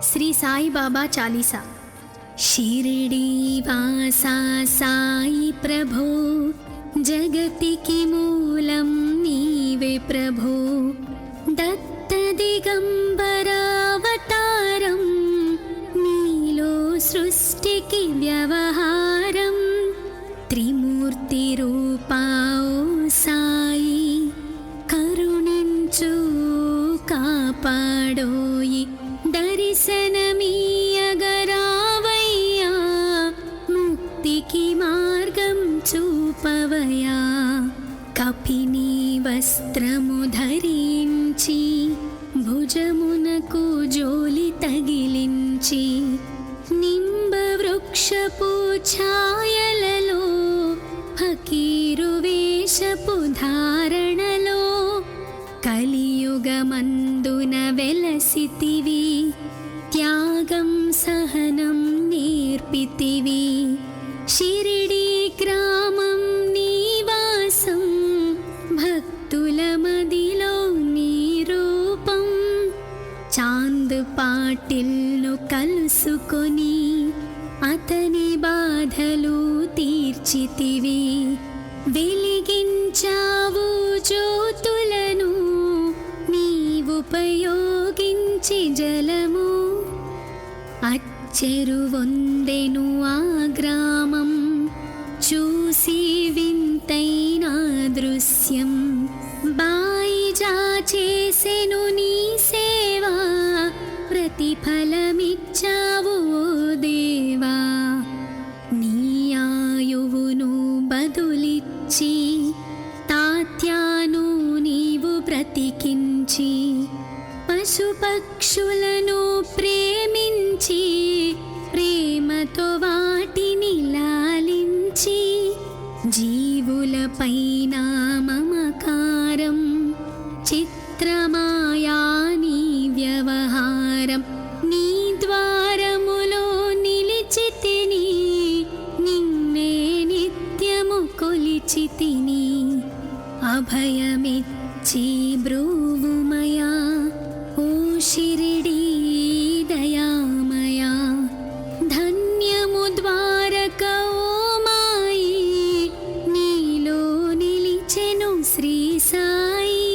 श्री साई बाबा चालीसा। शिरडी वासा साई प्रभो, जगतिकी मूलं नीवे प्रभो। दत्त दिगंबरावतारं, नीलो सृष्टिकी व्यवहारं। त्रिमूर्ति रूपा ओ साई, करुणिंचु कापाडोयि। दर्शनमीयगरावయ్యా, मुक्तिकी मार्गं చూపవయ్యా। కపిని వస్త్రము ధరించి, భుజమునకు జోలి తగిలించి, నింబ వృక్షపు ఛాయలలో, ఫకీరు వేషపు ధారణలో, కలియుగమందున వెలసితివి। త్యాగం సహనం నేర్పితివి। షిరిడి గ్రామం నివాసం, భక్తుల మదిలో నీ రూపం। చాంద్ పాటిల్ను కలుసుకొని, అతని బాధలు తీర్చితివి। వెలిగించావు జ్యోతులను, నీవుపయోగించి జలము। అచ్చెరువొందెను ఆ గ్రామం, చూసి వింతైన దృశ్యం। బాయిజా చేసెను నీ సేవా, ప్రతిఫలమిచ్చావు ఓ దేవా। నీ ఆయువును బదులిచ్చి, తాత్యాను నీవు బ్రతికించి, పశుపక్షులను ప్రేమించి, ప్రేమతో వాటిని లాలించి, జీవులపైన మమకారం, చిత్రమాయా నీ వ్యవహారం। నీ ద్వారములో నిలిచితిని, నిన్నే నిత్యము కొలిచితిని। అభయమిచ్చి బ్రూవుమయా, ఓ షిరిడీ దయామయా। ధన్యము ద్వారక ఓ మాయి, నీలో నిలిచెను శ్రీ సాయి।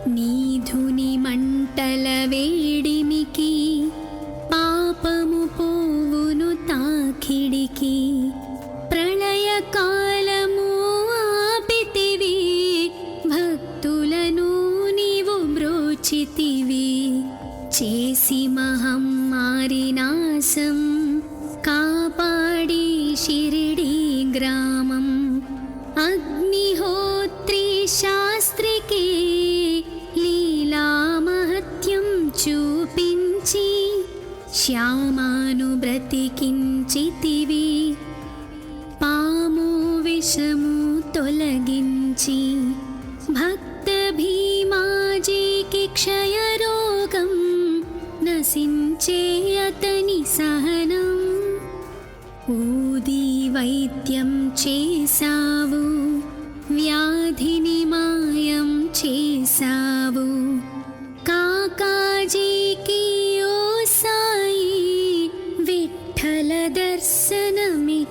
నీధుని మంటల వేడిమికి, పాపము పోవును తాకిడికి। ప్రళయకాలము ఆపితివి, భక్తులను నీవు బ్రోచితివి। చేసి మహమ్మారి నాశం, కాపాడి షిరిడి గ్రామం। అగ్నిహోత్రి శాస్త్రికి, లీలా మహత్యం చూపించి, శ్యామాను బ్రతికించితివి। పాము విషము తొలగించి, భక్త భీమాజీకి క్షయరోగం, నశించే అతని సహనం। ఊది వైద్యం చేసావు, వ్యాధిని మాయం చేసావు। కాకాజీకి ఓ సాయి, విఠల దర్శనమిచ్చితివి।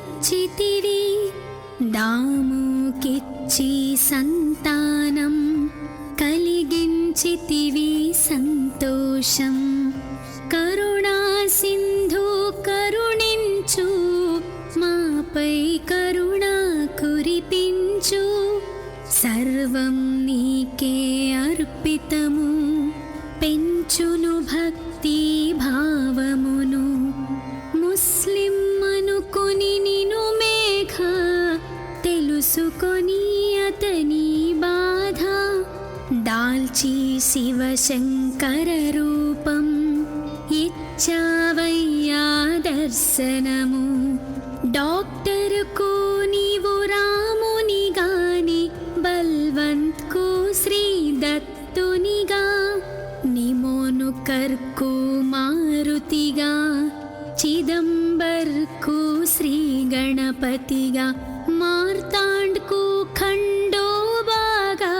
దాముకిచ్చి సంతానం, కలిగించితివి సంతోషం। కరుణా సింధు కరుణించు, మాపై కరుణ కురిపించు। సర్వం నీకే అర్పితము, పెంచును భక్తి భావమును। ముస్లిం అనుకుని నిను మేఘ, తెలుసుకొని అతని బాధ। దాల్చి శివశంకర రూపం, ఇచ్చావయ్యా దర్శనము। డాక్టర్కు నీవు రాముని గాని, బల్వంత్కు శ్రీ దత్తునిగా। నిమోను కర్కు మారుతిగా, చిదంబర్కు శ్రీ గణపతిగా। మార్తాండ్కు ఖండోబాగా,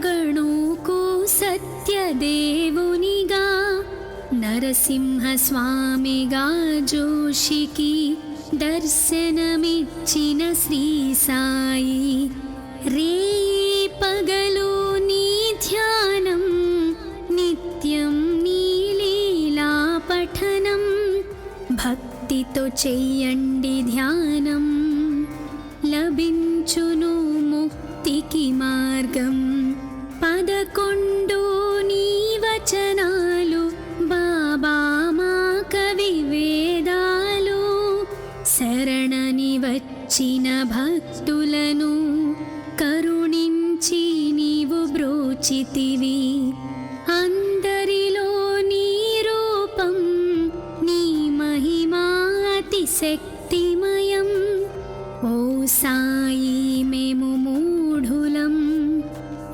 గణుకు సత్యదేవునిగా। నరసింహస్వామిగా జోషికి దర్శనమిచ్చిన శ్రీ సాయి, రేయి పగలు నీ ధ్యానం, నిత్యం నీ లీలా పఠనం, భక్తితో చెయ్యండి ధ్యానం, లభించును ముక్తికి మార్గం. 11 నీ వచనాలు బాబా మా కవి వేదాలు, శరణని వచ్చిన భక్తులను కరుణించి నీవు బ్రోచితివి. అందరిలో నీ రూపం, నీ మహిమా అతి శక్తిమయం. ఓ సాయి మేము మూఢులం,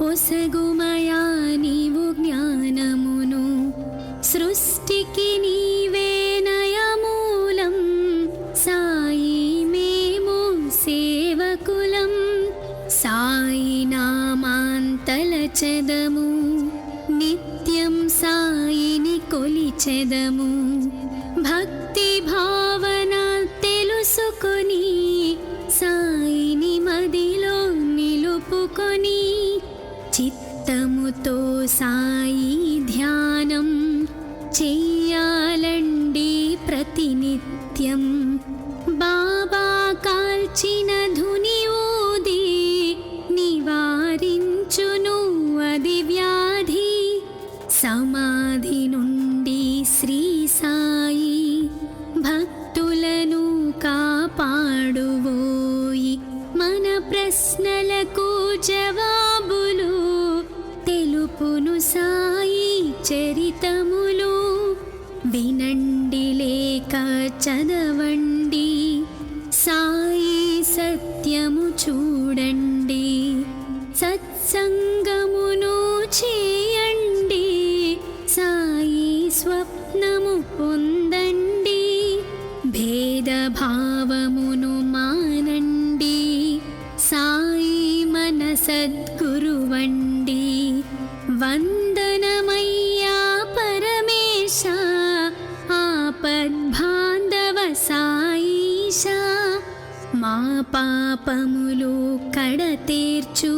ఒసగుమయా నీవు జ్ఞానమును, సృష్టికి నీవే నయమూలం. సాయి మేము సేవకులం, సాయి నామాంతలచెదము, నిత్యం సాయిని కొలిచెదము. భక్తి భావన తెలుసుకొని సాయిని మదిలో నిలుపుకొని, చిత్తముతో సాయి ధ్యానం చెయ్యాలండి ప్రతినిత్యం. బాబా కాల్చిన ధుని ఊది నివారించును అది వ్యాధి. సమాధి నుండి శ్రీ సాయి భక్తులను కాపాడువోయి. మన ప్రశ్నలకు జవాబులు తెలుపును సాయి చరితములు. వినండి లేక చదవండి, సాయి సత్యము చూడండి. సత్సంగమును చేయండి, సాయి స్వప్నము పొందండి. భేదభావమును మానండి, సాయి మన సద్గురువండి. వందనమయ్యా పరమేశ, ఆపద్బాంధవ సాయిష. మా పాపములు కడతేర్చు,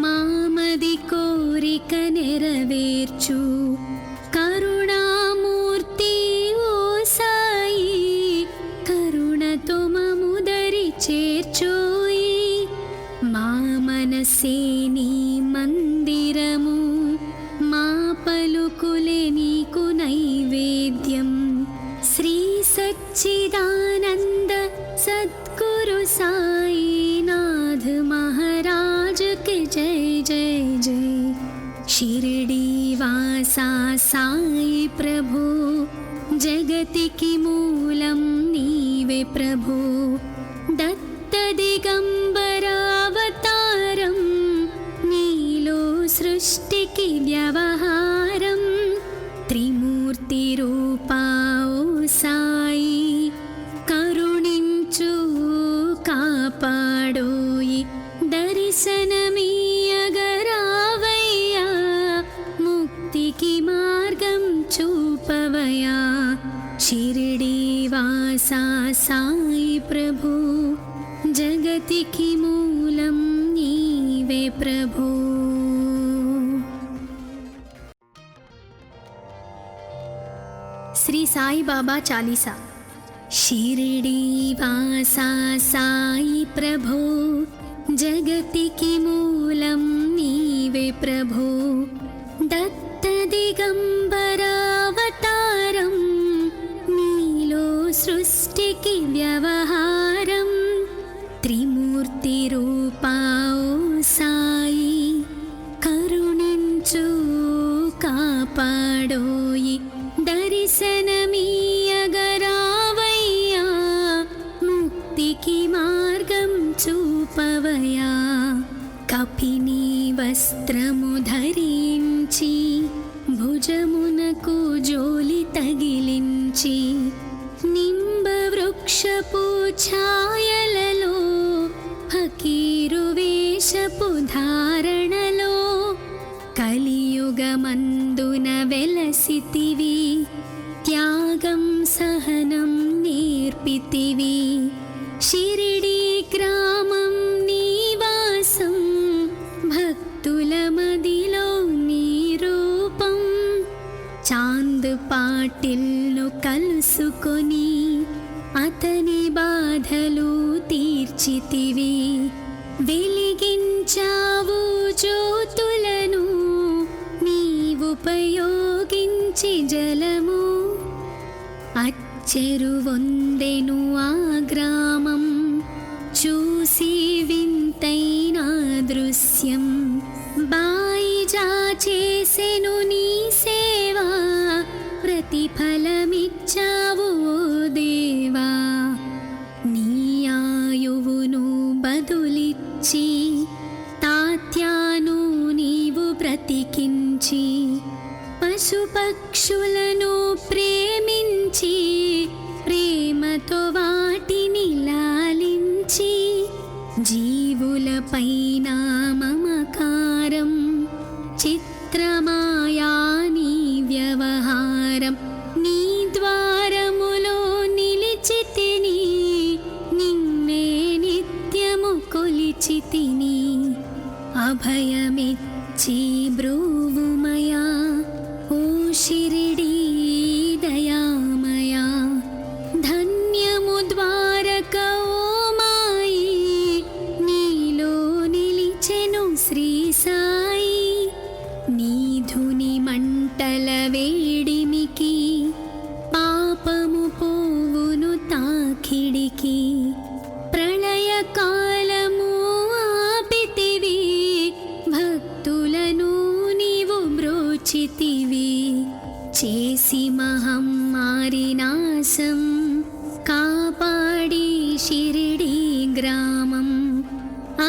మామది కోరిక నెరవేర్చు. కరుణామూర్తి ఓ సాయి, కరుణతో మముదరి చేర్చోయి. మా మనసే నీ మందిరము, మా పలుకులే నీకు నైవేద్యం. శ్రీ సచ్చిదానంద సద్గురు సాయినాథ్ మహారాజ్ కి జై జై జై. షిరిడి వాసా సాయి ప్రభు, జగతికి మూలం నీవే ప్రభు. దత్త దిగంబరావతారం, నీలో సృష్టికి వ్యవహారం. త్రిమూర్తి రూపా ఓ సాయి, కరుణించు కాపాడోయి. దర్శనమీయగరావయ్యా, ముక్తికి మార్గం చూపవయా. షిరిడి వాసా సాయి ప్రభు, జగతికి మూలం నీవే ప్రభు. శ్రీ సాయి బాబా చాలీసా. షిరిడి వాసా సాయి ప్రభు, జగతికి మూలం నీవే ప్రభు. దత్త దిగంబరావతారం, నీలో సృష్టికి వ్యవహారం. త్రిమూర్తి రూపా ఓ సాయి, కరుణించు కాపాడోయి. దర్శనమీయగరావయ్యా, ముక్తికి మార్గం చూపవయా. కపిని వస్త్రము ధరించి, భుజమునకు జోలి తగిలించి, నింబ వృక్షపు ఛాయలలో, ఫకీరు వేషపు ధారణలో, కలియుగమందు ఒడ్డున వెలసితివి, త్యాగం సహనం నేర్పితివి. షిరిడి గ్రామం నీవాసం, భక్తుల మదిలో నీ రూపం. చాంద్ పాటిల్ను కలుసుకొని అతని బాధలు తీర్చితివి. వెలిగించావు జ్యోతులను నీవుపయోగించి జలము. అచ్చెరువొందెను ఆ గ్రామం, చూసి వింతైన దృశ్యం. బాయిజా చేసెను నీ సేవా, ప్రతిఫలమిచ్చావు ఓ దేవా. నీ ఆయువును బదులిచ్చి తాత్యాను నీవు బ్రతికించి, పశుపక్షులను ప్రేమించి ప్రేమతో వాటిని లాలించి, జీవులపైన మమకారం చిత్రమాయా నీ వ్యవహారం. నీ ద్వారములో నిలిచితిని, నిన్నే నిత్యము కొలిచితిని. అభయమిచ్చి బ్రూవుమయా ఓ షిరిడీ దయామయా. ధన్యము ద్వారక ఓ మాయి, నీలో నిలిచెను శ్రీ సాయి. నీధుని మంటల వేడిమికి, పాపము పోవును తాకిడికి. ప్రళయకాలము ఆపితివి, భక్తులను నీవు బ్రోచితివి. చేసి మహమ్మారి నాశం, కాపాడి షిరిడి గ్రామం.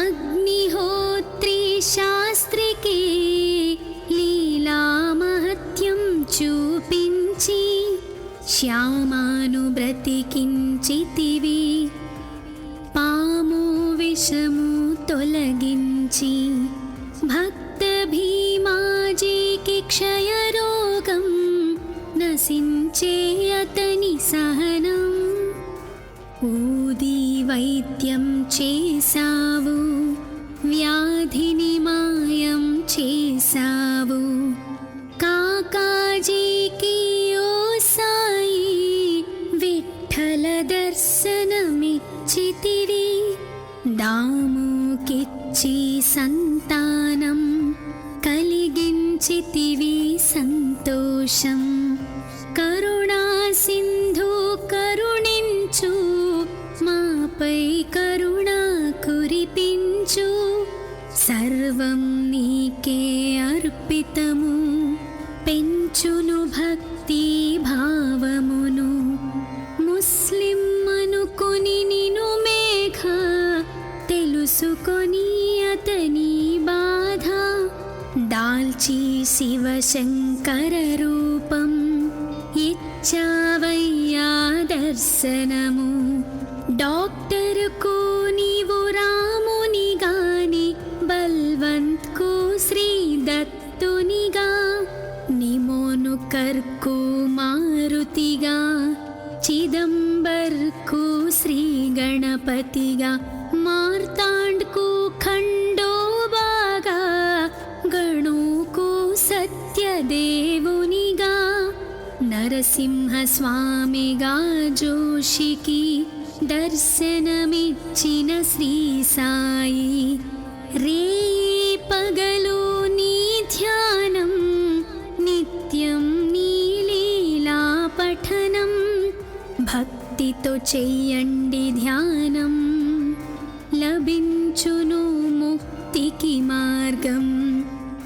అగ్నిహోత్రి శాస్త్రికి లీలా మహత్యం చూపించి, శ్యామాను బ్రతికించితివి. పాము విషము తొలగించి, భక్త భీమాజీకి క్షయరోగం నశించే అతని సహనం. ఊది వైద్యం చేసావు, వ్యాధిని మాయం చేసావు. కాకాజీకి ఓ సాయి విఠల దర్శనమిచ్చితివి. దాముకిచ్చి సంతానం కలిగించితివి సంతోషం. కరుణా సింధు కరుణించు, మాపై కరుణ కురిపించు. సర్వం నీకే అర్పితము, పెంచును భక్తి భావమును. ముస్లిం అనుకొని నిను మేఘ, తెలుసుకొని అతని బాధ. దాల్చి శివశంకర రూపం, ఇచ్చావయ్యా దర్శనము. డాక్టర్కు నీవు రాముని గాని, బల్వంత్కు శ్రీ దత్తునిగా. నిమోను కర్కు మారుతిగా, చిదంబర్కు శ్రీ గణపతిగా. మార్తాండ్కు ఖండోబాగా, గణుకు సత్యదేవునిగా. నరసింహ స్వామిగా జోషికి దర్శనమిచ్చిన శ్రీ సాయి. రేయి పగలు నీ ధ్యానం, నిత్యం నీ లీలా పఠనం. భక్తితో చెయ్యండి ధ్యానం, లభించును ముక్తికి మార్గం.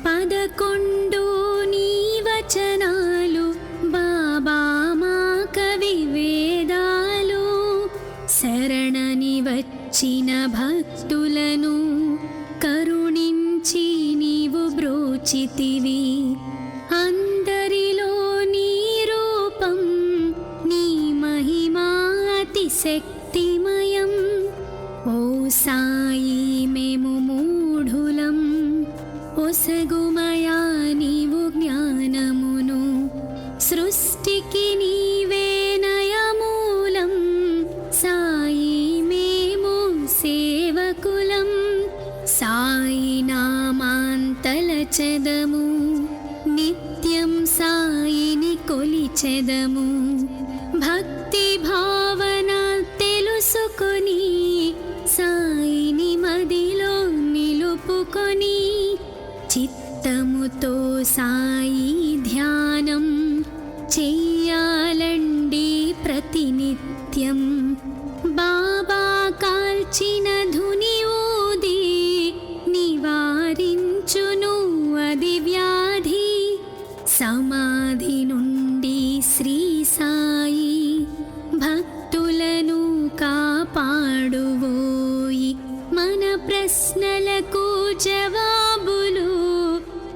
11 నీ వచనాలు, బాబా మా కవి వేదాలు. శరణని వచ్చిన భక్తులను కరుణించి నీవు బ్రోచితివి. అందరిలో నీ రూపం, నీ మహిమా అతి శక్తిమయం. కొలిచెదము. భక్తి భావన తెలుసుకొని సాయిని మదిలో నిలుపుకొని చిత్తముతో సాయి ధ్యానం చెయ్యాలండి ప్రతినిత్యం. బాబా కాల్చిన ధుని ఊది నివారించును అది వ్యాధి. సమాధి నుండి శ్రీ సాయి భక్తులను కాపాడువోయి. మన ప్రశ్నలకు జవాబులు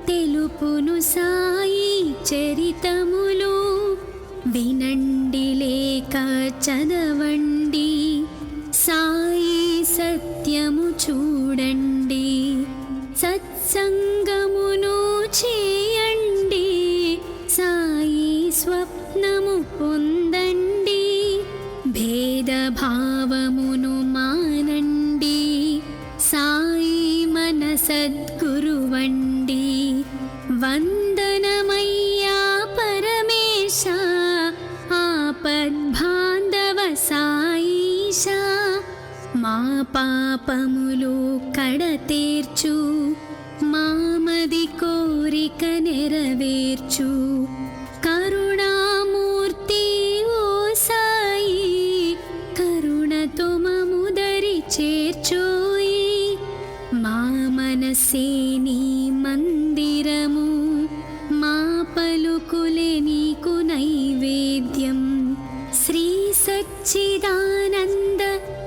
తెలుపును సాయి చరితములు. వినండి లేక చదవండి, సాయి సత్యము చూడండి. సత్సంగమును చేయండి, సాయి స్వప్నము పొందండి. భేదభావమును మానండి, సాయి మన సద్గురువండి. వందనమయ్యా పరమేశ, ఆపద్బాంధవ సాయిష. మా పాపములు కడతేర్చు, మామది కోరిక నెరవేర్చు. కరుణామూర్తి ఓ సాయి, కరుణతో మముదరి చేర్చోయి. మా మనసే నీ మందిరము, మా పలుకులే నీకు నైవేద్యం. శ్రీ సచ్చిదానంద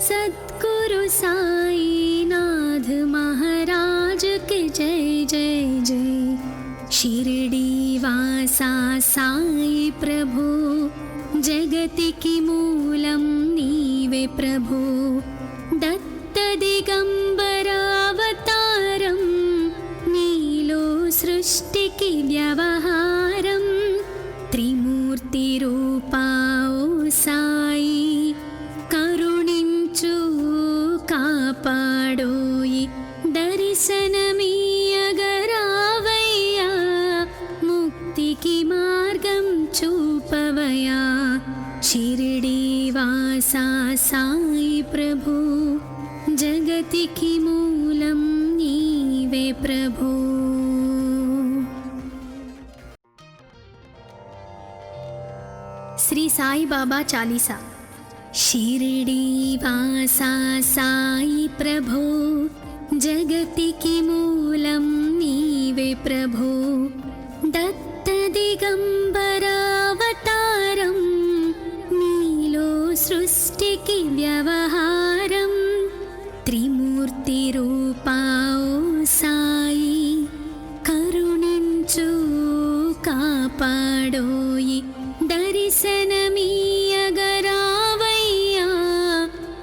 సద్గురు సాయినాథ్ మహారాజ్ కి జై జై జై. షిరిడి వాసా సాయి ప్రభు, జగతికి మూలం నీవే ప్రభు. దత్త దిగంబరావతారం, నీలో సృష్టికి వ్యవహారం. త్రిమూర్తి రూపా ఓ సాయి, కరుణించు కాపాడోయి. దర్శనమీయగరావయ్యా, ముక్తికి మార్గం చూపవయా. షిరిడి వాసా సాయి ప్రభు, జగతికి మూలం నీవే ప్రభు. శ్రీ సాయి బాబా చాలీసా. షిరిడి వాసా సాయి ప్రభు, జగతికి మూలం నీవే ప్రభు. దత్త దిగంబరావతారం, నీలో సృష్టికి వ్యవహారం. త్రిమూర్తి రూపా ఓ సాయి, కరుణించు కాపాడోయి. దర్శనమీయగరావయ్యా,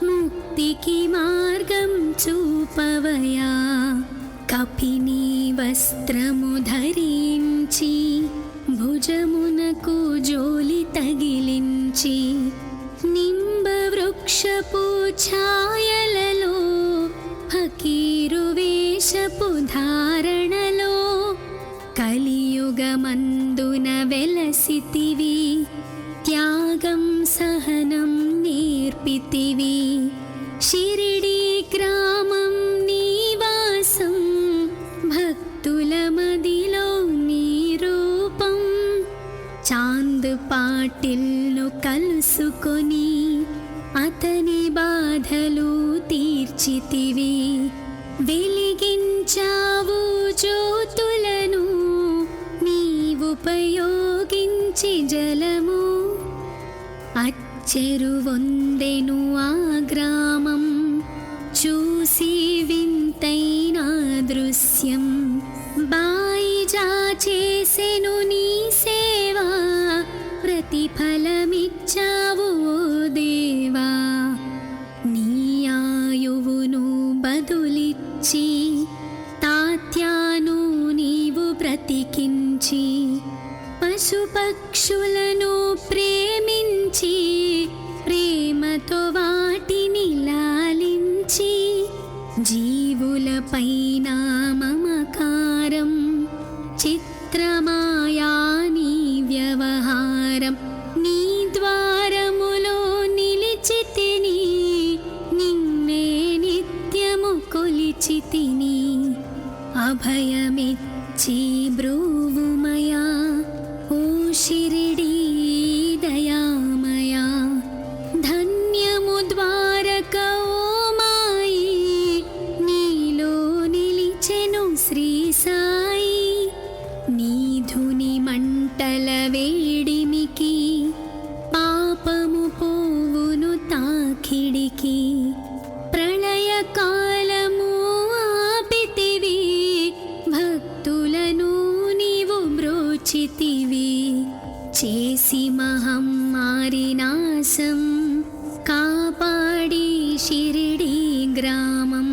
ముక్తికి మార్గం చూపవయా. కపిని వస్త్రము ధరించి, భుజమునకు జోలి తగిలించి, నింబ వృక్షపు ఛాయలలో, ఫకీరు వేషపు ధారణలో, కలియుగమందున వెలసితివి. త్యాగం సహనం నేర్పితివి. షిరిడి గ్రామం నీవాసం, భక్తుల మదిలో నీ రూపం. చాంద్ పాటిల్ను కలుసుకొని, అతని బాధలు తీర్చితివి. వెలిగించావు జ్యోతులను, నీవుపయోగించి జలము. అచ్చెరువొందెను ఆ గ్రామం, చూసి వింతైన దృశ్యం. బాయిజా చేసెను నీ సేవా, ప్రతిఫలమిచ్చావు ఓ దేవా. నీ ఆయువును బదులిచ్చి, తాత్యాను నీవు బ్రతికించి. పశుపక్షులను ప్రేమించి, ప్రేమతో వాటిని లాలించి. జీవులపైన మమకారం, చిత్రమాయా నీ వ్యవహారం. షిరిడీ దయామయా ధన్యము ద్వారక ఓ మాయి నీలో నిలిచెను శ్రీ సాయి నీధుని మంటల వేడిమికి పాపము పోవును తాకిడికి ప్రళయకాలము ఆపితివి భక్తులను నీవు బ్రోచితివి చేసి మహమ్మారి నాశం కాపాడి షిరిడీ గ్రామం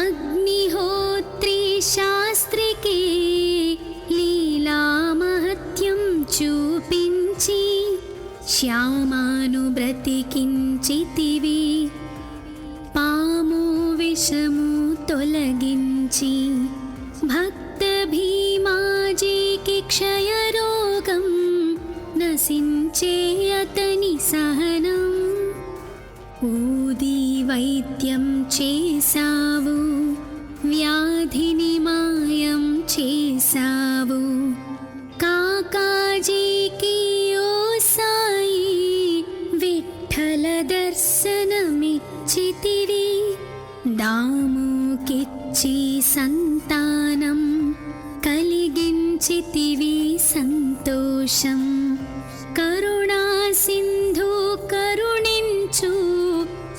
అగ్నిహోత్రి శాస్త్రికి లీలా మహత్యం చూపించి శ్యామాను బ్రతికించితివి పాము విషము తొలగించి భక్త భీమాజీకి క్షయరోగం నశించే అతని సహనం ఊది వైద్యం చేసావు వ్యాధిని మాయం చేసావు కాకాజీకి ఓ సాయి విఠల దర్శనమిచ్చితివి దాముకిచ్చి సంతానం కలిగించితివి సంతోషం కరుణా సింధు కరుణించు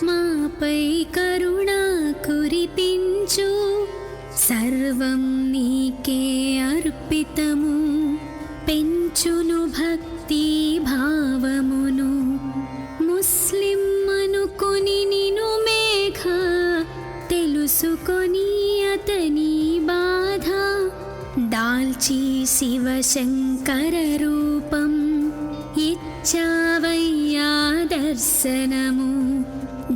మాపై కరుణ కురిపించు సర్వం నీకే అర్పితము పెంచును భక్తి భావమును ముస్లిం అనుకొని నిను మేఘ తెలుసుకొని అతని బాధ దాల్చి శివశంకర రూపం ఇచ్చావయ్యా దర్శనము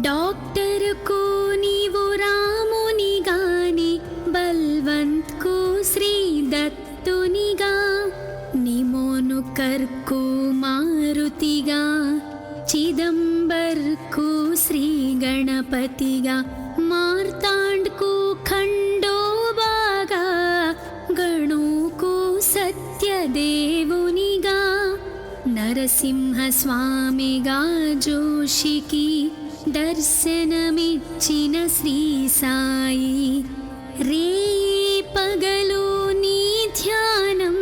డాక్టర్కు నీవు రాముని గాని బల్వంత్కు శ్రీ దత్తునిగా నిమోను కర్కు మారుతిగా చిదంబర్కు శ్రీ గణపతిగా మార్తాండ్కు ఖండోబాగా గణుకు సత్యదేవునిగా నరసింహస్వామిగా జోషికి దర్శనమిచ్చిన శ్రీ సాయి రేయి పగలు నీ ధ్యానం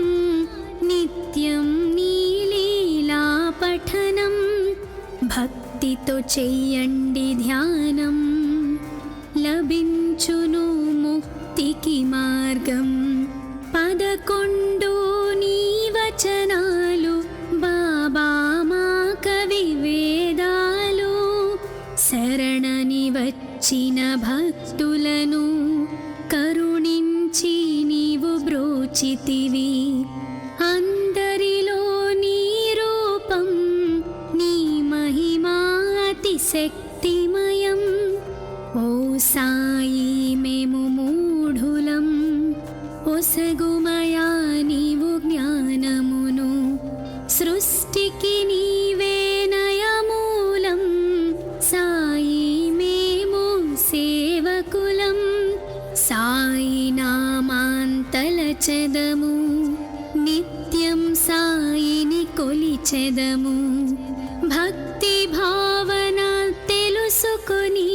నిత్యం నీ లీలా పఠనం భక్తితో చెయ్యండి ధ్యానం లభించును ముక్తికి మార్గం 11 నీ వచనాలు బాబా మా కవి వేదాలు శరణని వచ్చిన భక్తులను కరుణించి నీవు బ్రోచితివి అందరిలో నీ రూపం నీ మహిమా అతిశక్తిమయం ఓ సాయి మేము మూఢులం ఒసగుమయా నీవు జ్ఞానమును సృష్టికి నీవే నయమూలం సాయి మేము సేవకులం సాయి నామాంతలచెదము నిత్యం సాయిని కొలిచెదము భక్తి భావన తెలుసుకొని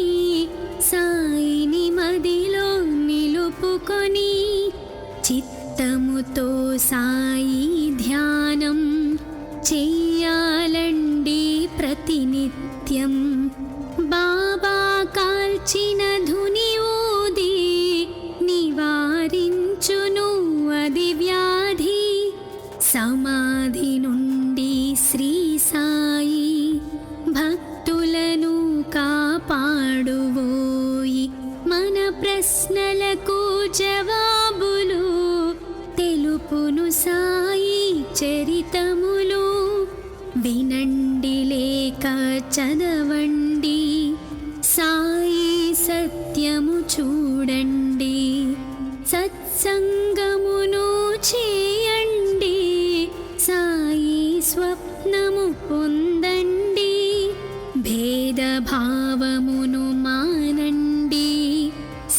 సాయిని మదిలో నిలుపుకొని చిత్తముతో సాయి ధ్యానం చెయ్యాలండి ప్రతినిత్యం బాబా కాల్చిన ధుని ఊది నివారించును అది వ్యాధి సమాధి నుండి శ్రీ సాయి భక్తులను కాపాడువోయి మన ప్రశ్నలకు జవాబులు తెలుపును సాయి చరితములు వినండి లేక చదవండి సాయి సత్యము చూడండి సత్సంగమును చేయండి సాయి స్వప్నము పొందండి భేదభావమును మానండి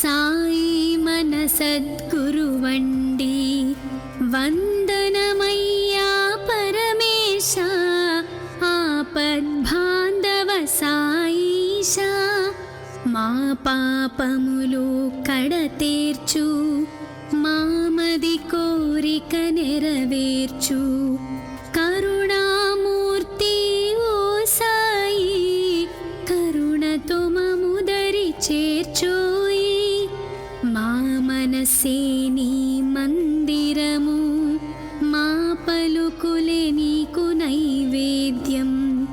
సాయి మన సద్గురువండి వందనమయ్యా పాపములు కడతేర్చు, మామది కోరిక నెరవేర్చు. కరుణామూర్తి ఓ సాయి, కరుణతో మముదరి చేర్చోయి. మా మనసే నీ మందిరము, మా పలుకులే నీకు నైవేద్యం.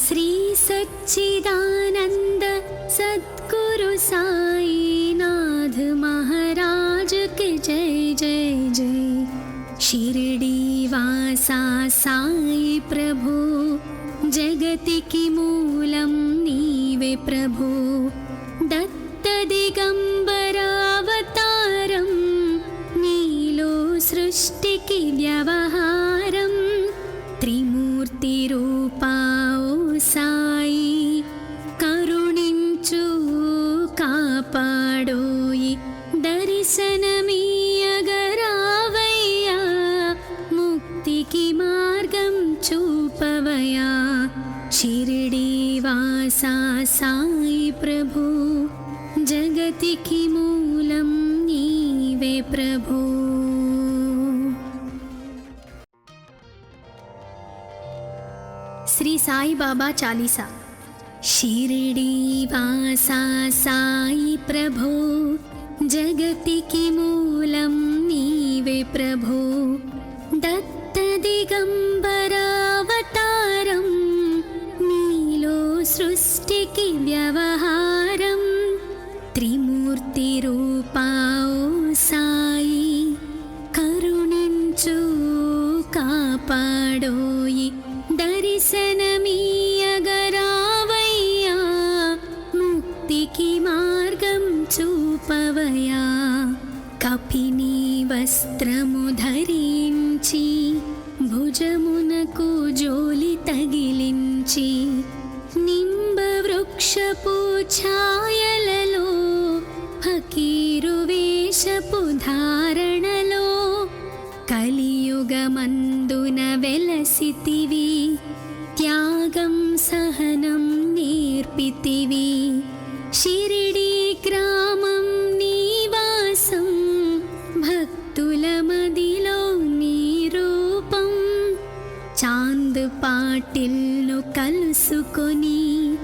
శ్రీ సచ్చిదానంద సద్గురు సాయినాథ్ महाराज के जय जय जय. शिरडी वासा साई प्रभु, जगतिकी मूलं नीवे प्रभु. दत्त दिगंबरावतारं, नीलो सृष्टिकी व्यवहारं. त्रिमूर्ति रूपा ओ साई, करुणिंचु कापाडोयि. दर्शनमीयगरावయ్యా, मुक्तिकी मार्गं చూపవయ్యా. शिरडी वासा साई प्रभु, जगतिकी मूलं नीवे प्रभु. श्री साई बाबा चालीसा. शिरडी वासा साई प्रभु, जगतिकी मूलं नीवे प्रभु. दत्त दिगंबरावतारं, नीलो सृष्टिकी व्यवहारं. त्रिमूर्ति रूपा ओ साई, करुणिंचु कापाडोयि. दर्शनमीयगरावయ్యా, मुक्तिकी मार्गं చూపవయ్యా. కపిని వస్త్రము ధరించి, భుజమునకు జోలి తగిలించి. నింబ వృక్షపు ఛాయలలో, ఫకీరు వేషపు ధారణలో. కలియుగమందున వెలసితివి, త్యాగం సహనం నేర్పితివి. शिरडी ग्रामं निवासं, भक्तुल मदिलो नी रूपं. चांद पाटिल्नु कलुसुकोनि,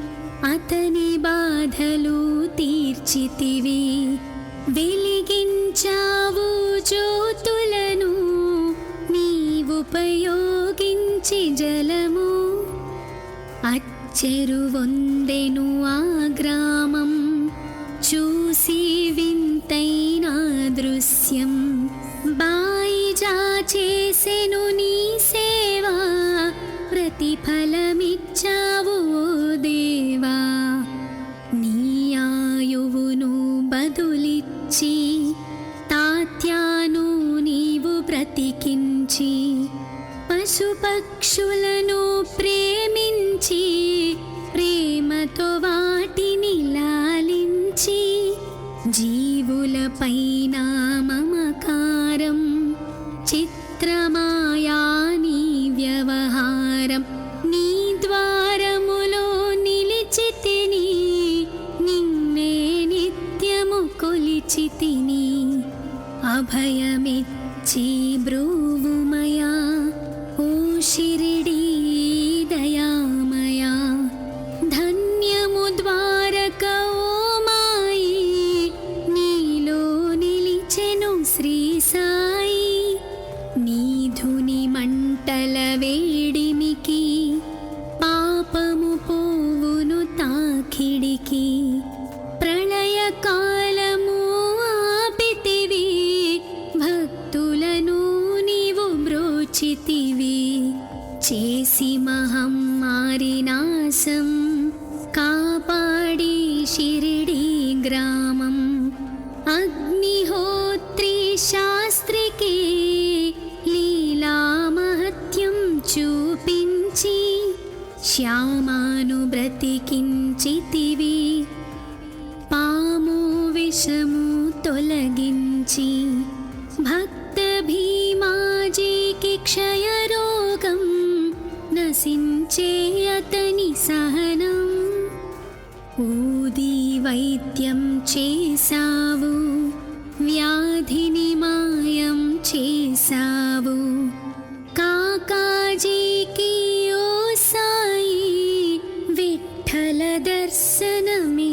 अतनि बाधलु तीर्चितिवि. వెలిగించావు జ్యోతులను, నీవుపయోగించి జలము. చెరువొందెను ఆ గ్రామం, చూసి వింతైన దృశ్యం. బాయిజా చేసెను నీ సేవా, ప్రతిఫలమిచ్చావు ఓ దేవా. నీ ఆయువును బదులిచ్చి, తాత్యాను నీవు బ్రతికించి. పశుపక్షులను ప్రేమించి, ప్రేమతో వాటిని లాలించి. జీవులపైన మమకారం, చిత్రమాయా నీ వ్యవహారం. నీ ద్వారములో నిలిచితిని, నిన్నే నిత్యము కొలిచితిని. అభయమిచ్చి బ్రూవుమయా, ఓ शिरडी दयामया. धन्यमु द्वारक ओ माई, नीलो निलिచెను శ్రీ సాయి. నీ ధుని మంటల వేడిమికి, పాపము పోవును తాకిడికి. ప్రళయ కాలము ఆపితివి, భక్తులను నీవు బ్రోచితివి. చేసి మహమ్మారి నాశం, కాపాడి షిరిడి గ్రామం. అగ్నిహోత్రి శాస్త్రికి లీలా మహత్యం చూపించి. శ్యామాను బ్రతికించితివి, పాము విషము తొలగించి. భక్త భీమాజీకి క్షయరోగం, నశించే అతని సహనం. ఊది వైద్యం చేసావు, వ్యాధిని మాయం చేసావు. కాకాజీకి ఓ సాయి విఠ్ఠల దర్శనమిచ్చితివి.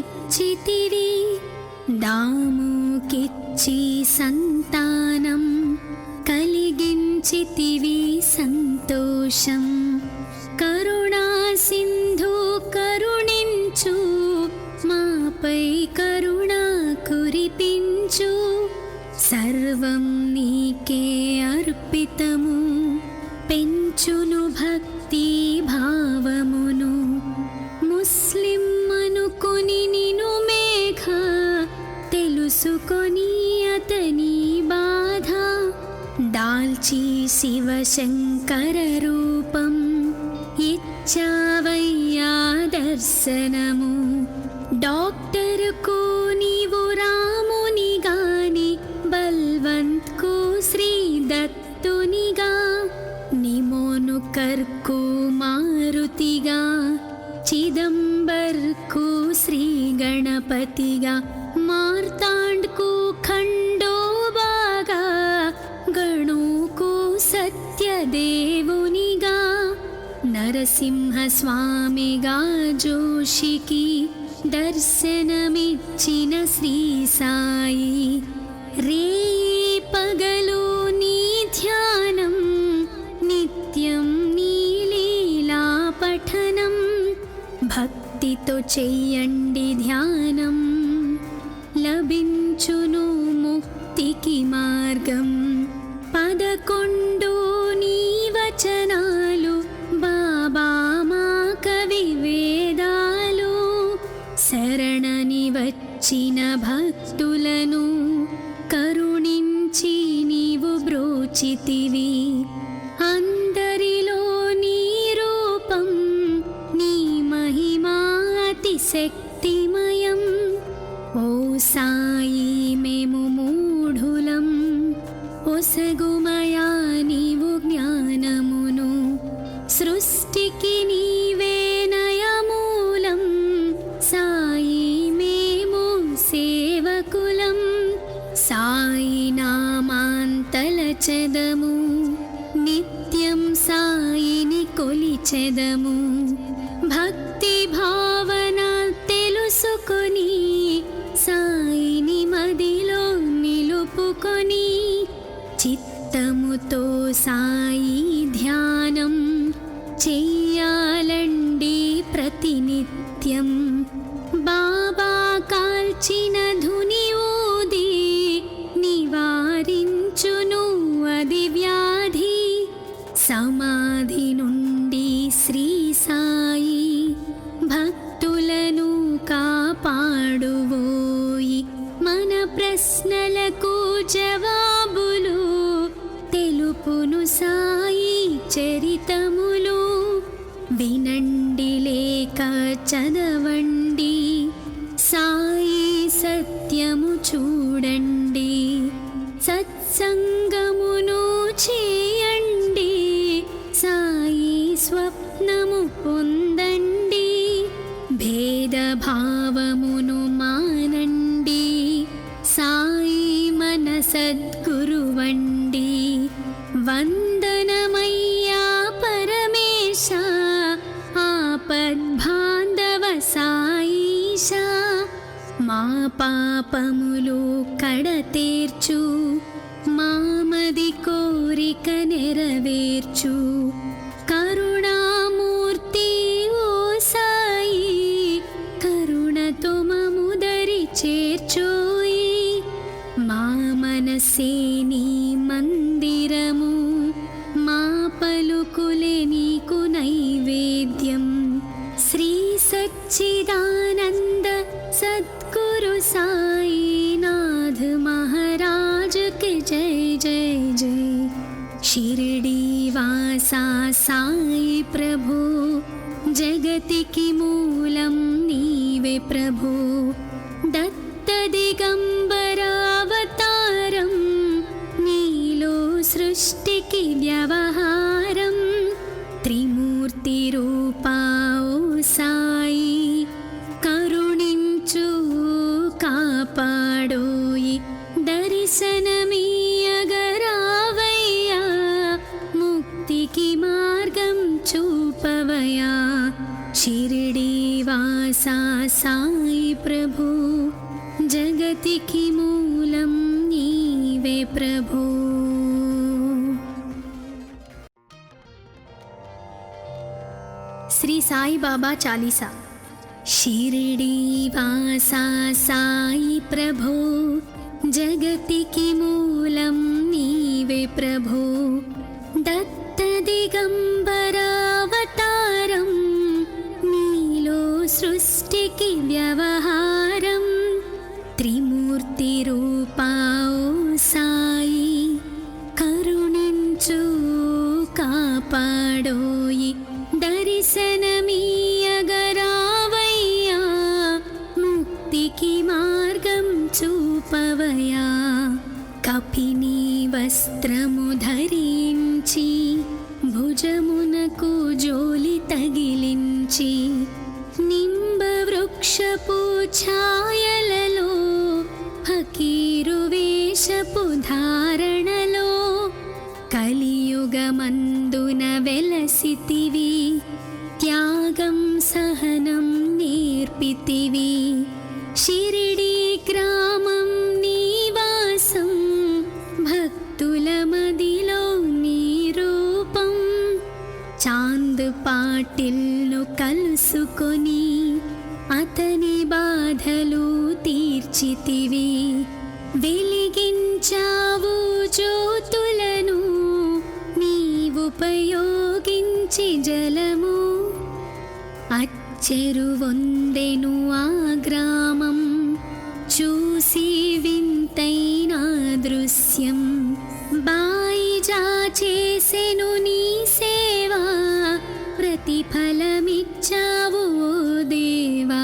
దాముకిచ్చి సంతానం కలిగించితివి సంతోషం. కరుణా సింధు కరుణించు, మాపై కరుణ కురిపించు. సర్వం నీకే అర్పితము, పెంచును భక్తి భావమును. ముస్లిం అనుకొని నిను మేఘ, తెలుసుకొని అతని బాధ. దాల్చి శివశంకర రూపం, ఇచ్చావయ్యా దర్శనము. డాక్టర్కు నీవు రామునిగాని, బల్వంత్కు శ్రీ దత్తునిగా. నిమోను కర్కు మారుతిగా, చిదంబర్కు శ్రీ గణపతిగా. మార్తాండ్కు ఖండోబాగా, గణుకు సత్యదేవునిగా. నరసింహ స్వామిగా జోషికి దర్శనమిచ్చిన శ్రీ సాయి. రేయి పగలు నీ ధ్యానం, నిత్యం నీ లీలా పఠనం. భక్తితో చెయ్యండి ధ్యానం, లభించును ముక్తికి మార్గం. 11 నీ వచనాలు, బాబా మా కవి వేదాలు. శరణని వచ్చిన భక్తులను కరుణించి నీవు బ్రోచితివి. అందరిలో నీ రూపం, నీ మహిమా అతిశక్తిమయం. ఓ సాయి మేము మూఢులం, ఒసగుమయా నీవు జ్ఞానమును. సృష్టికి నీవే నయమూలం, సాయి మేము సేవకులం. సాయి నామాంతలచెదము, నిత్యం సాయిని కొలిచెదము. భక్తి భావన తెలుసుకొని, సాయిని మదిలో నిలుపుకొని. చిత్తముతో సాయి ధ్యానం చెయ్యాలండి ప్రతినిత్యం. బాబా కాల్చిన ధుని ఊది, నివారించును అది వ్యాధి. సమాధి నుండి శ్రీ సాయి భక్తులను కాపాడువోయి. మన ప్రశ్నలకు జవాబులు తెలుపును సాయి చరితములు. వినండి లేక చదవండి, సాయి సత్యము చూడండి. సత్సంగమును చేయండి, సాయి స్వప్నము పొందండి. భేదభావమును మానండి, సాయి మన సద్గురువండి. వందనమయ్యా పరమేశ, ఆపద్బాంధవ సాయిష. మా పాపములు కడతేర్చు, మామది కోరిక నెరవేర్చు. కరుణామూర్తి ఓ సాయి, కరుణతో మముదరి చేర్చోయి. మా మనసే నీ మందిరము, మా పలుకులే నీకు నైవేద్యం. శ్రీ సచ్చిదానంద సద్గురు సాయినాథ్ మహారాజ్ కి జై జై జై. షిరిడి వాసా సాయి ప్రభు, జగతికి మూలం నీవే ప్రభు. దత్త దిగంబరావతారం, నీలో సృష్టికి వ్యవహారం. త్రిమూర్తి రూపా ఓ సాయి, కరుణించు మార్గం చూపవయా షిరిడీవాసా సాయి ప్రభు జగతికి మూలం నీవే ప్రభు. శ్రీ సాయి బాబా చాలీసా. షిరిడీవాసా సాయి ప్రభు జగతికి మూలం నీవే ప్రభు దత్త దిగంబరావతారం నీలో సృష్టికి వ్యవహారం త్రిమూర్తి రూపా ఓ సాయి కరుణించు కాపాడోయి దర్శనమీయగరావయ్యా ముక్తికి మార్గం చూపవయా కపిని వస్త్రము ధరించి భుజమునకు జోలి తగిలించి నింబ వృక్షపు ఛాయలలో ఫకీరు వేషపు ధారణలో కలియుగమందున వెలసితివి త్యాగం సహనం నేర్పితివి షిరిడీ గ్రామం నివాసం భక్తుల మదిలో నీ రూపం చాంద్ పాటిల్ను కలుసుకొని అతని బాధలు తీర్చితివి వెలిగించావు జ్యోతులను నీవుపయోగించి జలము అచ్చెరువొందెను ఆ గ్రామం చూసి వింతైన దృశ్యం బాయిజా చేసెను నీ సేవా ప్రతిఫలమిచ్చావు ఓ దేవా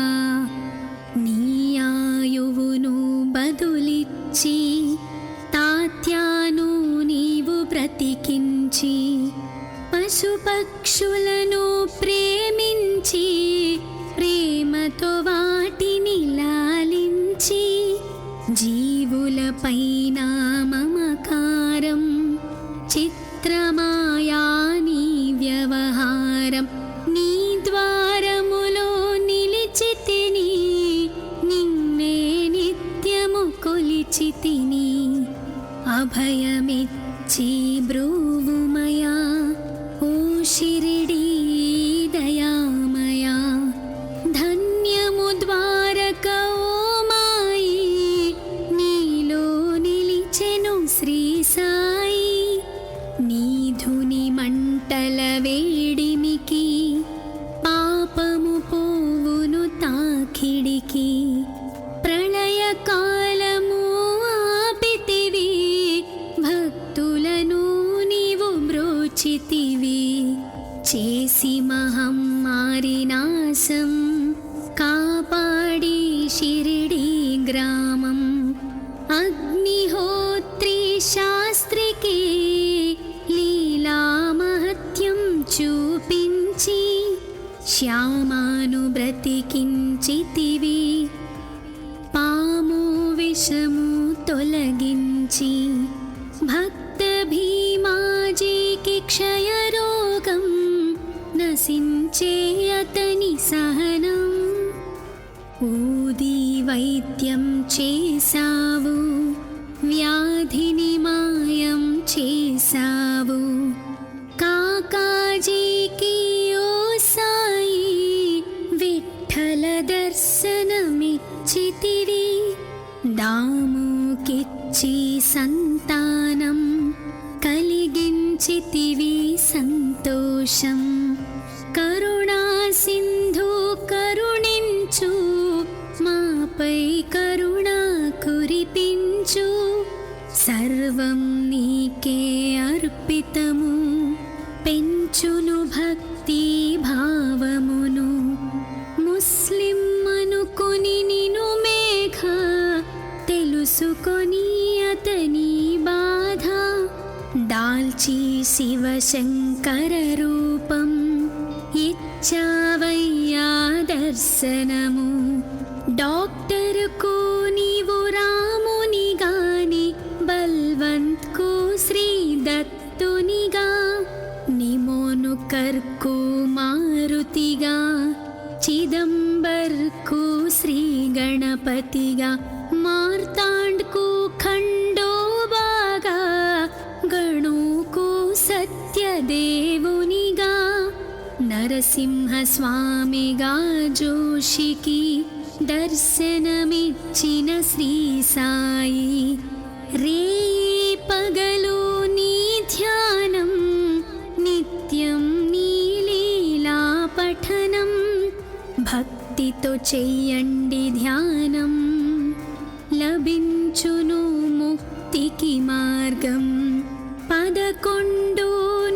నీ ఆయువును బదులిచ్చి తాత్యాను నీవు బ్రతికించి పశుపక్షులను ప్రేమించి ప్రేమతో వాటిని లాలించి జీవులపైన మమకారం చిత్రమాయా నీ వ్యవహారం నీ ద్వారములో నిలిచితిని నిన్నే నిత్యము కొలిచితిని అభయమిచ్చి బ్రూవుమయా ఓ షిరిడీ దయామయా ధన్యము ద్వారక ఓ మాయి నీలో నిలిచెను శ్రీ సాయి నీధుని మంటల వేడిమికి పాపము పోవును తాకిడికి ప్రళయకాలము ఆపితివి భక్తులను నీవు బ్రోచితివి చేసి మహమ్మారి నాశం కాపాడి షిరిడీ గ్రామం అగ్నిహోత్రి శాస్త్రికి లీలా మహత్యం చూపించి శ్యామాను బ్రతికించితివి పాము విషము తొలగించి భక్త భీమాజీకి క్షయరోగం నశించే అతని సహనం ఊది వైద్యం చేసావు వ్యాధిని మాయం చేసావు కాకాజీకి ఓ సాయి విఠల దర్శనమిచ్చితివి దాముకిచ్చి సంతానం కలిగించితివి సంతోషం కరుణా సింధు కరుణించు మాపై కరుణ కురిపించు సర్వం నీకే అర్పితము పెంచును భక్తి భావమును ముస్లిం అనుకుని నిను మేఘ తెలుసుకొని అతని బాధ దాల్చి శివశంకర రూపం ఇచ్చావయ్యా దర్శనము డాక్టర్కు నీవు రాముని గాని బల్వంత్కు శ్రీ దత్తునిగా నిమోను కర్ అంబర్కు మారుతిగా చిదంబర్కు శ్రీ గణపతిగా మార్తాండ్కు ఖండోబాగా గణుకు సత్యదేవునిగా నరసింహస్వామిగా జోషికి దర్శనమిచ్చిన శ్రీ సాయి రేయి పగలు నీ ధ్యానం నిత్యం నీ లీలా పఠనం భక్తితో చెయ్యండి ధ్యానం లభించును ముక్తికి మార్గం 11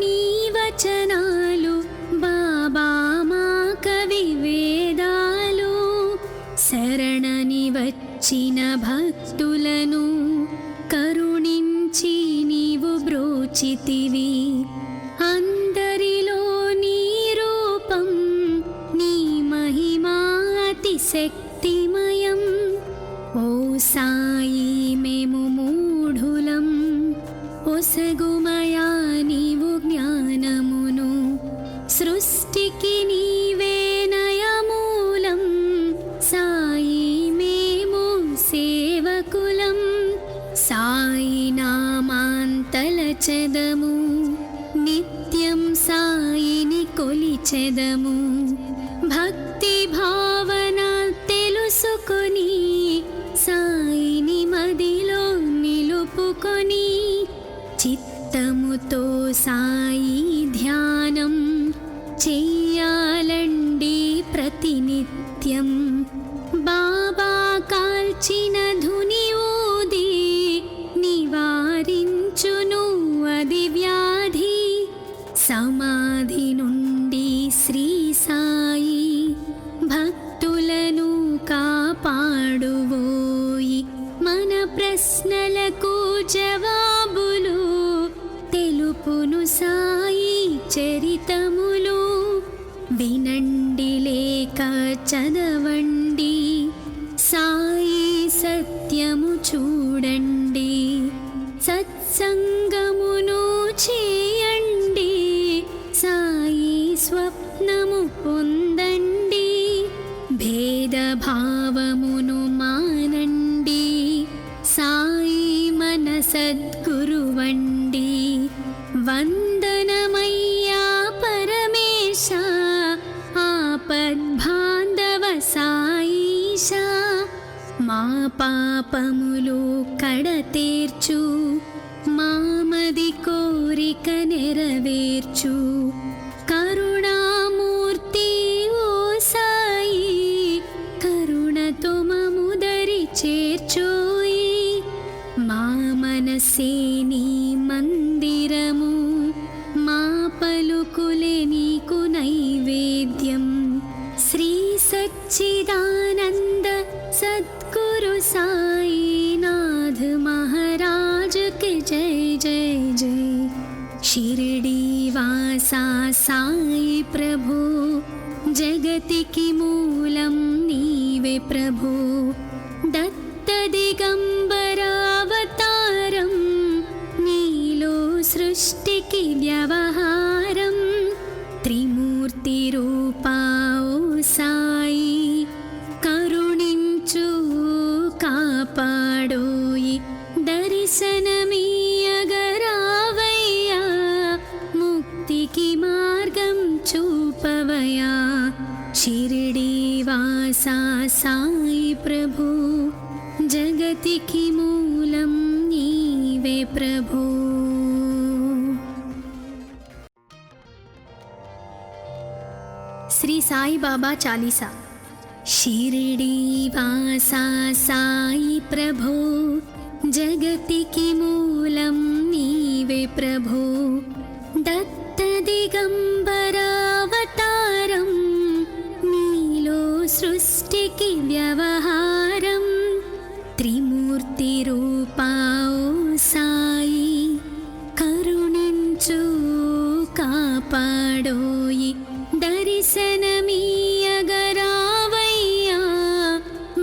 నీ వచనాలు బాబా మా కవి వేదాలు శరణని వచ్చిన భక్తులను కరుణించి నీవు బ్రోచితివి అందరిలో నీ రూపం నీ మహిమా అతిశక్తిమయం ఓ సాయి మేము మూఢులం ఒసగుమయా నీవు జ్ఞానమును సృష్టికి నీవే నయమూలం సాయి మేము సేవకులం సాయి నామాంతలచెదము నిత్యం సాయిని కొలిచెదము భక్తి భావన తెలుసుకొని సాయిని మదిలో నిలుపుకొని చిత్తముతో సాయి ధ్యానం చెయ్యాలండి ప్రతినిత్యం బాబా కాల్చిన ధుని ఊది నివారించును అది వ్యాధి సమాధి నుండి శ్రీ సాయి భక్తులను కాపాడువోయి మన ప్రశ్నలకు జవాబులు తెలుపును సాయి చరితములు వినండి లేక చదవండి సాయి సత్యము చూడండి సత్సంగమును చేయండి సాయి స్వప్నము పొందండి భేదభావమును మానండి సాయి మన సద్గురువండి వందనమయ్యా పరమేశ ఆపద్బాంధవ సాయిష మా పాపములు కడతేర్చు మామది కోరిక నెరవేర్చు కరుణామూర్తి ఓ సాయి కరుణతో మముదరి చేర్చోయి మా మనసే నీ మందిరము మా పలుకులే నీకు నైవేద్యం శ్రీ సచ్చిదానంద సద్గురు సాయినాథ్ మహారాజ్ కి జై జై జై షిరిడి వాసా సాయి ప్రభు జగతికి మూలం నీవే ప్రభు దత్త దిగంబరావతారం నీలో సృష్టికి వ్యవహారం త్రిమూర్తి రూపా ఓ సాయి కరుణించు కాపాడోయి దర్శనమీయగరావయ్యా ముక్తికి మార్గం చూపవయా షిరిడి వాసా సాయి ప్రభు జగతికి మూలం నీవే ప్రభు శ్రీ సాయి బాబా చాలీసా షిరిడి వాసా సాయి ప్రభు జగతికి మూలం నీవే ప్రభు దత్త దిగంబరావతారం నీలో సృష్టికి వ్యవహారం త్రిమూర్తి రూపా ఓ సాయి కరుణించు కాపాడోయి దర్శనమీయగరావయ్యా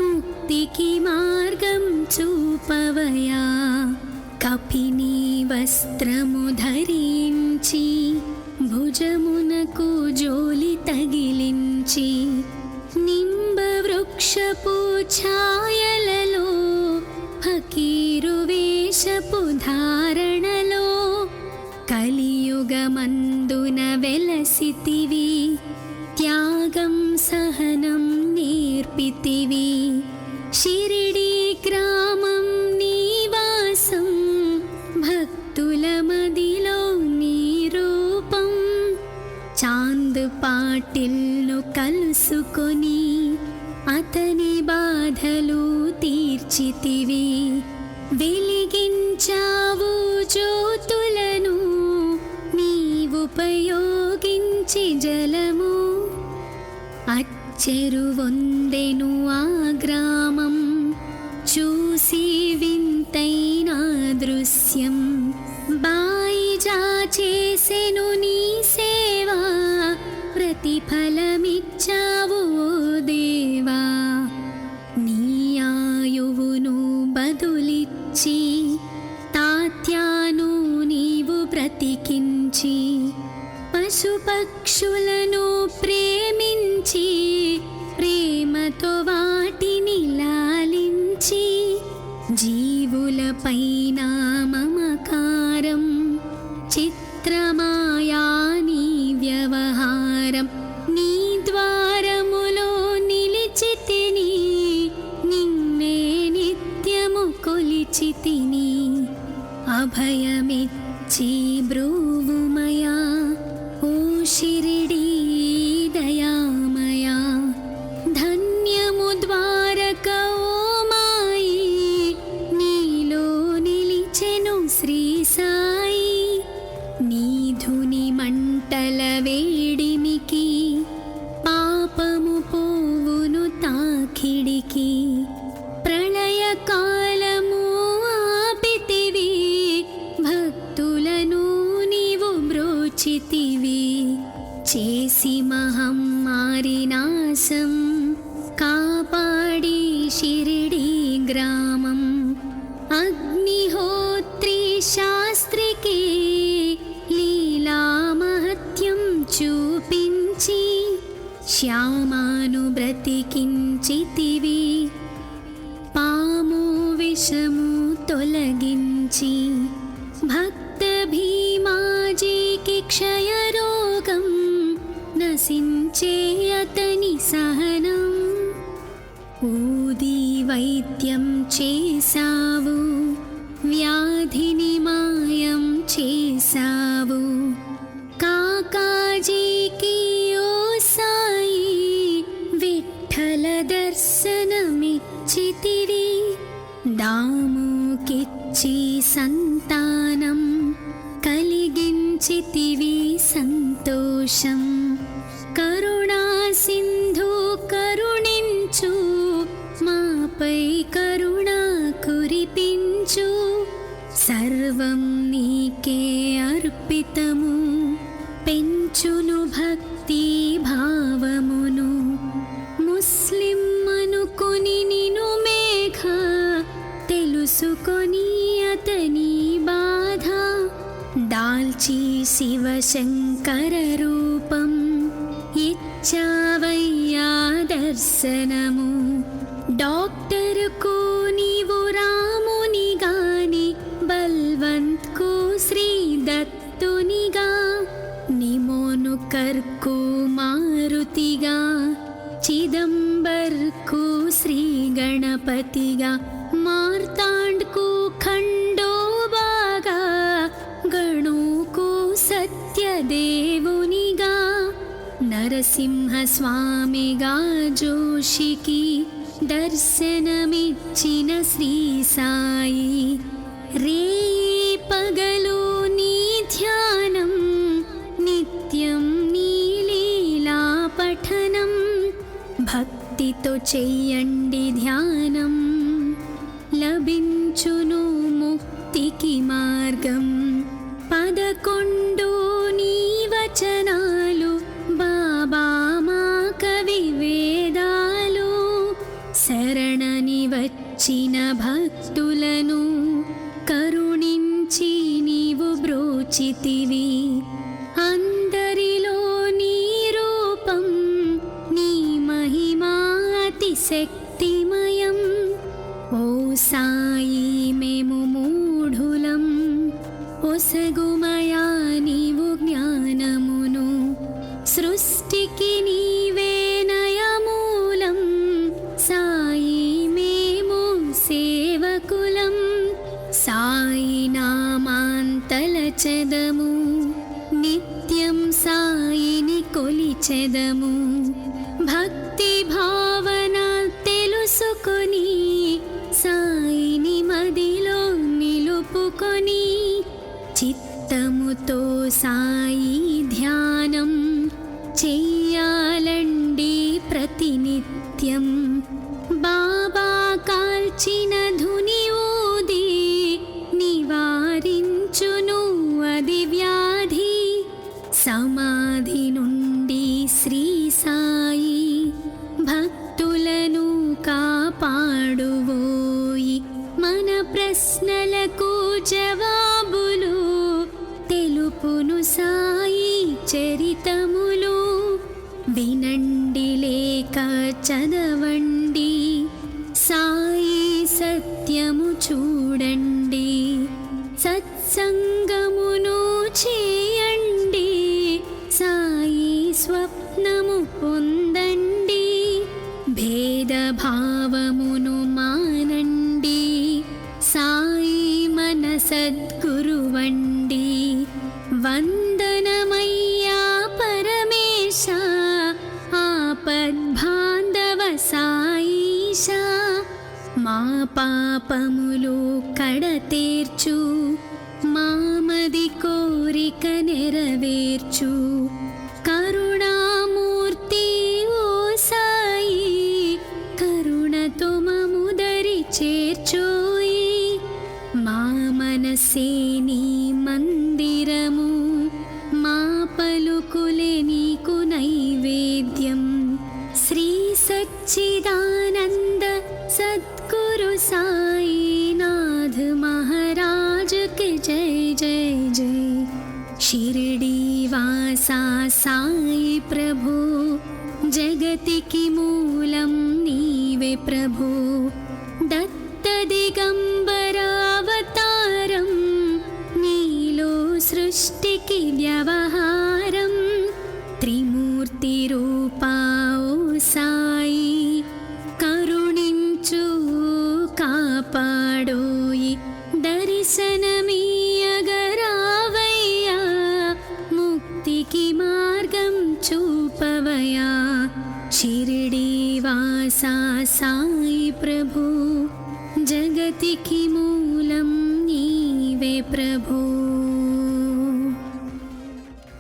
ముక్తికి మార్గం చూపవయా కపిని వస్త్రము ధరించి భుజమునకు ఛాయలలో ఫకీరు వేషపు ధారణలో కలియుగమందున వెలసితివి. త్యాగం సహనం నేర్పితివి. షిరిడీ గ్రామం నీవాసం, భక్తుల మదిలో నీ రూపం. చాంద్ పాటిల్ను కలుసుకొని అతని బాధలు తీర్చితివి. వెలిగించావు జ్యోతులను నీవుపయోగించి జలము. అచ్చెరువొందెను ఆ గ్రామం, చూసి వింతైన దృశ్యం. బాయిజా చేసెను నీ సేవా, ప్రతిఫలమిచ్చావు ఓ దేవా. నీ ఆయువును బదులిచ్చి తాత్యాను నీవు బ్రతికించి, పశుపక్షులను ప్రేమించి ప్రేమతో వాటిని లాలించి, జీవులపైన మమకారం చిత్రమాయా నీ వ్యవహారం. నీ ద్వారములో నిలిచితిని, నిన్నే నిత్యము కొలిచితిని. అభయమిచ్చి బ్రూవుమయా ఓ షిరిడీ దయామయా. ధన్యము ద్వారక ఓ మాయి, నీలో నిలిచెను శ్రీ సాయి. నీధుని మంటల వేడిమికి పాపము పోవును తాకిడికి. ప్రళయకాలము ఆపితివి, భక్తులను నీవు బ్రోచితివి. చేసి మహమ్మారి నాశం, కాపాడి షిరిడీ గ్రామం. అగ్నిహోత్రి శాస్త్రికి లీలా మహత్యం చూపించి, శ్యామాను బ్రతికించితివి. పాము విషము తొలగించి, భక్త భీమాజీకి క్షయరోగం నశించే అతని సహనం. ఊది వైద్యం చేసావు, వ్యాధిని మాయం చేసావు. కాకాజీకి ఓ సాయి విఠల దర్శనమిచ్చితివి. దాముకిచ్చి సంతానం కలిగించితివి సంతోషం. కరుణా సింధు కరుణించు, మాపై కరుణ కురిపించు. సర్వం నీకే అర్పితము, పెంచును భక్తి భావమును. ముస్లిం అనుకొని నిను మేఘ, తెలుసుకొని అతని బాధ. దాల్చి శివశంకర రూపం, ఇచ్చావయ్యా దర్శనము. డాక్టర్కు నీవు రాముని గాని, బల్వంత్కు శ్రీ దత్తునిగా. నిమోను కర్కు మారుతిగా, చిదంబర్కు శ్రీ గణపతిగా. మార్తాండ్కు ఖండోబాగా, గణుకు సత్యదేవునిగా. నరసింహ స్వామిగా జోషికి దర్శనమిచ్చిన శ్రీ సాయి. రేయి పగలు నీ ధ్యానం, నిత్యం నీ లీలా పఠనం. భక్తితో చెయ్యండి ధ్యానం, లభించును ముక్తికి మార్గం. 11 నీ వచనాలు, బాబా మా కవి వేదాలు. శరణని వచ్చిన భక్తులను కరుణించి నీవు బ్రోచితివి. అందరిలో నీ రూపం, నీ మహిమా అతి శక్తిమయం. సృష్టికి నీవే నయమూలం సాయి మేము సేవకులం సాయి నామాంతలచెదము నిత్యం సాయిని కొలిచెదము భక్తి భావన తెలుసుకొని సాయిని మదిలో నిలుపుకొని చిత్తముతో సాయి ధ్యానం చెయ్యాలండి ప్రతినిత్యం బాబా కాల్చిన ధుని ఊది నివారించును అది వ్యాధి సమాధి నుండి శ్రీ సాయి భక్తులను కాపాడువోయి మన ప్రశ్నలకు జవాబులు తెలుపును సాయి చరితములు వినండి లేక చదవండి సాయి సత్యము చూడండి సత్సంగమును చేయండి సాయి స్వప్నము పొందండి భేదభావమును మానండి సాయి మన సద్గురువండి వందనమయ్యా పరమేశ ఆపద్బాంధవ సాయిష మా పాపములు కడతేర్చు మామది కోరిక నెరవేర్చు కరుణామూర్తి ఓ సాయి కరుణతో మముదరి చేర్చోయి మా మనసే నీ మందిరము మా పలుకులే నీకు నైవేద్యం శ్రీ సచ్చిదానంద సద్గురు సాయినాథ్ మహారాజ్ కి జై జై జై షిరిడి వాసా సాయి ప్రభు జగతికి మూలం నీవే ప్రభు దత్త దిగంబరావతారం నీలో సృష్టికి వ్యవహారం త్రిమూర్తి రూపా ఓ సాయి కరుణించు కాపాడోయి దర్శనమీయగరావయ్యా ముక్తికి మార్గం చూపవయా షిరిడి వాసా సాయి ప్రభు జగతికి మూలం నీవే ప్రభు